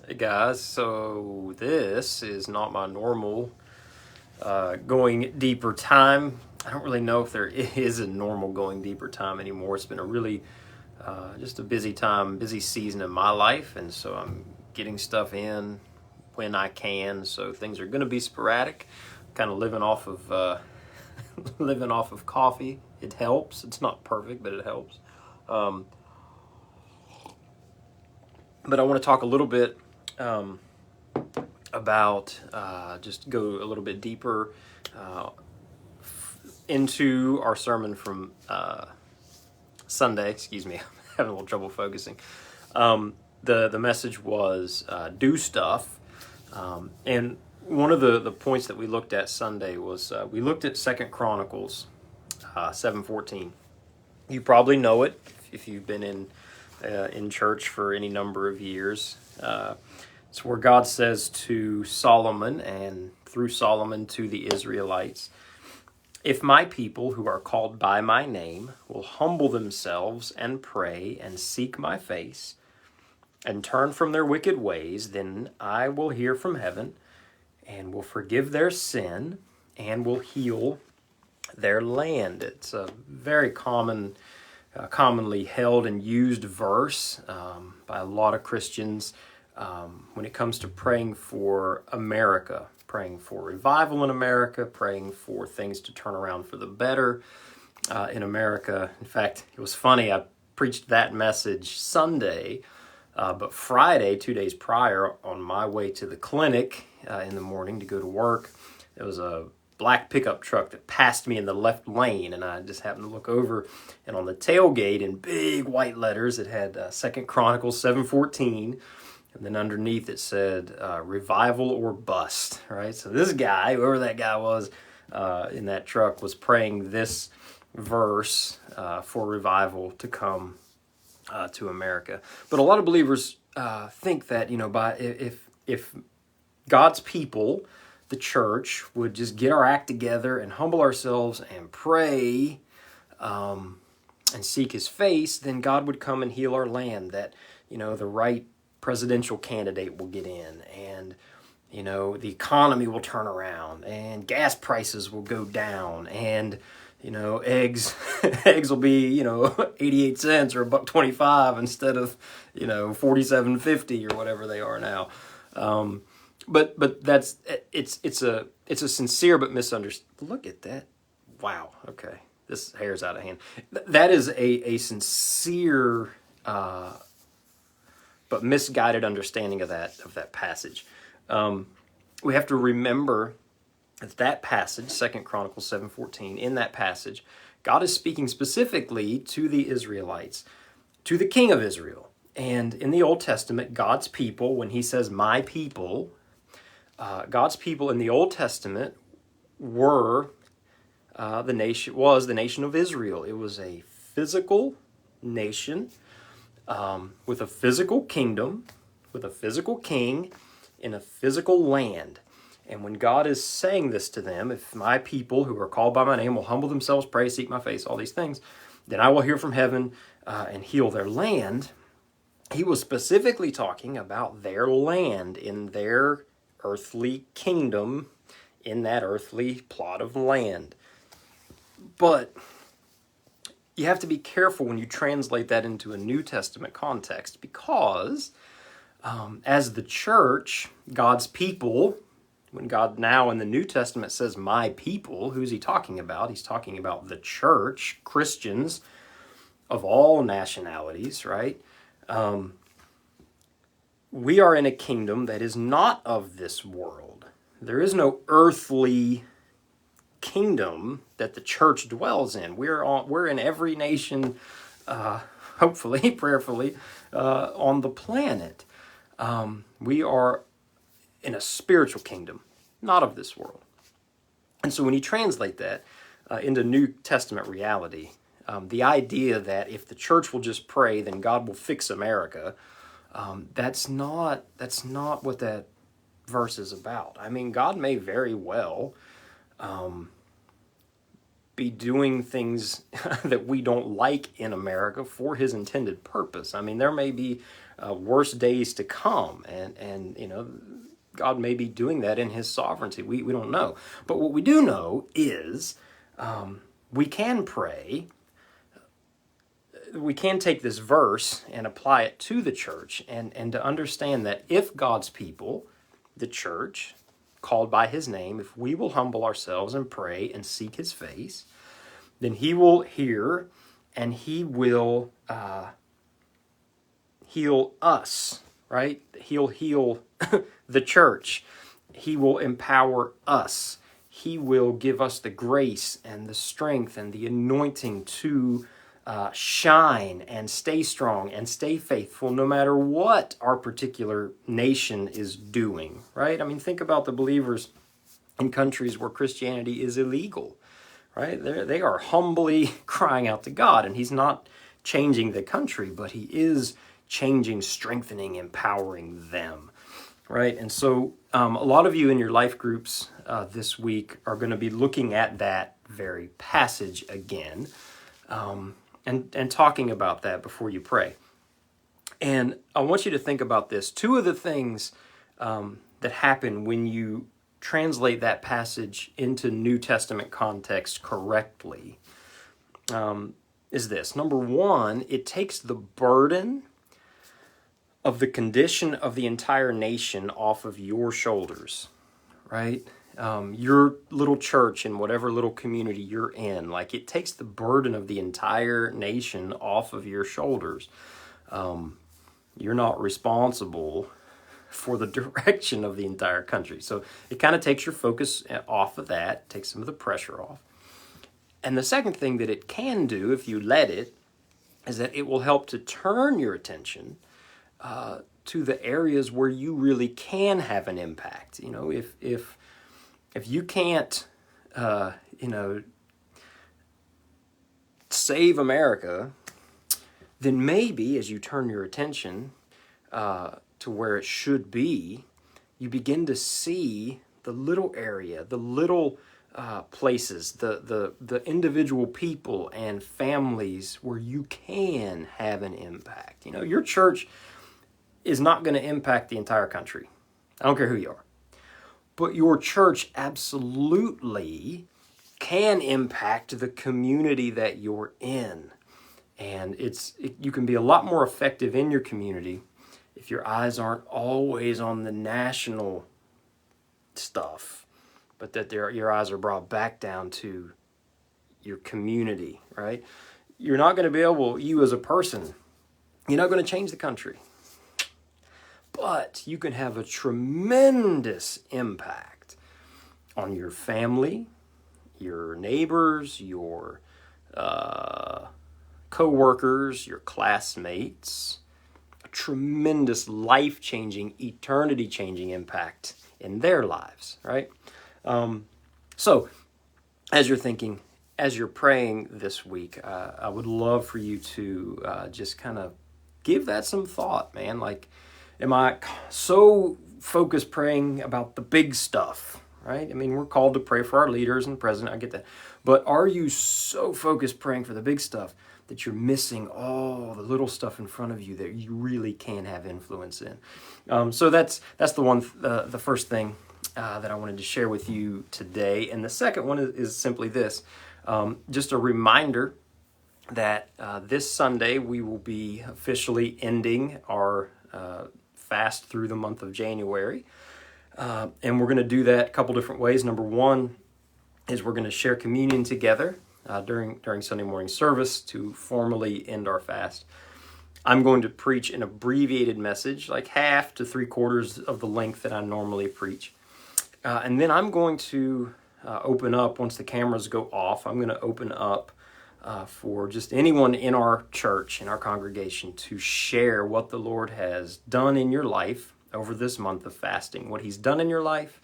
Hey guys, so this is not my normal going deeper time. I don't really know if there is a normal going deeper time anymore. It's been a really just a busy time, busy season in my life, and so I'm getting stuff in when I can. So things are going to be sporadic. Kind of living off of living off of coffee. It helps. It's not perfect, but it helps. Um, but I want to talk a little bit. About just go a little bit deeper into our sermon from Sunday. Excuse me, I'm having a little trouble focusing. The message was do stuff, and one of the points that we looked at Sunday was we looked at Second Chronicles 7:14. You probably know it if you've been in church for any number of years. It's where God says to Solomon and through Solomon to the Israelites, if my people who are called by my name will humble themselves and pray and seek my face and turn from their wicked ways, then I will hear from heaven and will forgive their sin and will heal their land. It's a very commonly held and used verse by a lot of Christians. When it comes to praying for America, praying for revival in America, praying for things to turn around for the better in America. In fact, it was funny, I preached that message Sunday, but Friday, 2 days prior, on my way to the clinic in the morning to go to work, there was a black pickup truck that passed me in the left lane, and I just happened to look over, and on the tailgate in big white letters, it had 2 Chronicles 7:14. And then underneath it said, revival or bust, right? So this guy, whoever that guy was in that truck, was praying this verse for revival to come to America. But a lot of believers think that, by if God's people, the church, would just get our act together and humble ourselves and pray and seek his face, then God would come and heal our land, that, the right presidential candidate will get in, and the economy will turn around, and gas prices will go down, and eggs eggs will be 88 cents or $1.25 instead of 47.50 or whatever they are now. But that's it's a sincere but misunderstood. Look at that! Wow. Okay, this hair's out of hand. That is a sincere but misguided understanding of that passage. We have to remember that passage, 2 Chronicles 7:14, in that passage, God is speaking specifically to the Israelites, to the king of Israel. And in the Old Testament, God's people, when he says my people, God's people in the Old Testament were the nation of Israel. It was a physical nation, with a physical kingdom, with a physical king, in a physical land. And when God is saying this to them, if my people who are called by my name will humble themselves, pray, seek my face, all these things, then I will hear from heaven and heal their land. He was specifically talking about their land in their earthly kingdom, in that earthly plot of land. But you have to be careful when you translate that into a New Testament context, because as the church, God's people, when God now in the New Testament says my people, who's he talking about? He's talking about the church, Christians of all nationalities, right? We are in a kingdom that is not of this world. There is no earthly kingdom that the church dwells in. We're in every nation, hopefully, prayerfully, on the planet. We are in a spiritual kingdom, not of this world. And so when you translate that into New Testament reality, the idea that if the church will just pray, then God will fix America, that's not what that verse is about. I mean, God may very well be doing things that we don't like in America for his intended purpose. I mean, there may be worse days to come, and God may be doing that in his sovereignty. We don't know. But what we do know is we can pray. We can take this verse and apply it to the church and to understand that if God's people, the church, called by his name, if we will humble ourselves and pray and seek his face, then he will hear and he will heal us, right? He'll heal the church. He will empower us. He will give us the grace and the strength and the anointing to shine and stay strong and stay faithful no matter what our particular nation is doing, right? I mean, think about the believers in countries where Christianity is illegal, right? They are humbly crying out to God, and he's not changing the country, but he is changing, strengthening, empowering them, right? And so a lot of you in your life groups this week are going to be looking at that very passage again, and talking about that before you pray. And I want you to think about this. Two of the things that happen when you translate that passage into New Testament context correctly is this. Number one, it takes the burden of the condition of the entire nation off of your shoulders, right? Your little church in whatever little community you're in, like it takes the burden of the entire nation off of your shoulders. You're not responsible for the direction of the entire country. So it kind of takes your focus off of that, takes some of the pressure off. And the second thing that it can do, if you let it, is that it will help to turn your attention to the areas where you really can have an impact. You know, if you can't, save America, then maybe as you turn your attention to where it should be, you begin to see the little area, the little places, the individual people and families where you can have an impact. You know, your church is not going to impact the entire country. I don't care who you are. But your church absolutely can impact the community that you're in. And you can be a lot more effective in your community if your eyes aren't always on the national stuff, but that your eyes are brought back down to your community, right? You're not going to be able, you as a person, you're not going to change the country. But you can have a tremendous impact on your family, your neighbors, your co-workers, your classmates. A tremendous life-changing, eternity-changing impact in their lives, right? So, as you're thinking, as you're praying this week, I would love for you to just kind of give that some thought, man. Like, am I so focused praying about the big stuff, right? I mean, we're called to pray for our leaders and the president, I get that. But are you so focused praying for the big stuff that you're missing all the little stuff in front of you that you really can have influence in? So that's the first thing that I wanted to share with you today. And the second one is simply this, just a reminder that this Sunday we will be officially ending our fast through the month of January. And we're going to do that a couple different ways. Number one is we're going to share communion together during Sunday morning service to formally end our fast. I'm going to preach an abbreviated message, like half to 3/4 of the length that I normally preach. And then I'm going to open up, once the cameras go off, I'm going to open up for just anyone in our church, in our congregation, to share what the Lord has done in your life over this month of fasting. What he's done in your life,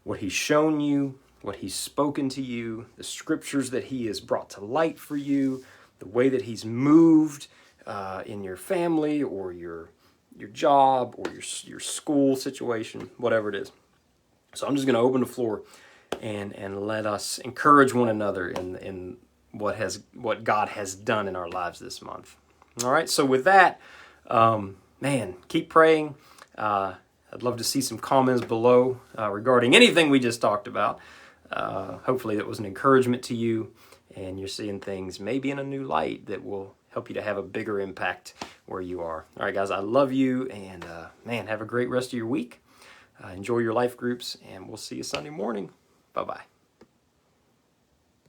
what he's shown you, what he's spoken to you, the scriptures that he has brought to light for you, the way that he's moved in your family or your job or your school situation, whatever it is. So I'm just going to open the floor and let us encourage one another in what God has done in our lives this month. All right, so with that, man, keep praying. I'd love to see some comments below regarding anything we just talked about. Hopefully that was an encouragement to you, and you're seeing things maybe in a new light that will help you to have a bigger impact where you are. All right, guys, I love you, and man, have a great rest of your week. Enjoy your life groups, and we'll see you Sunday morning. Bye-bye.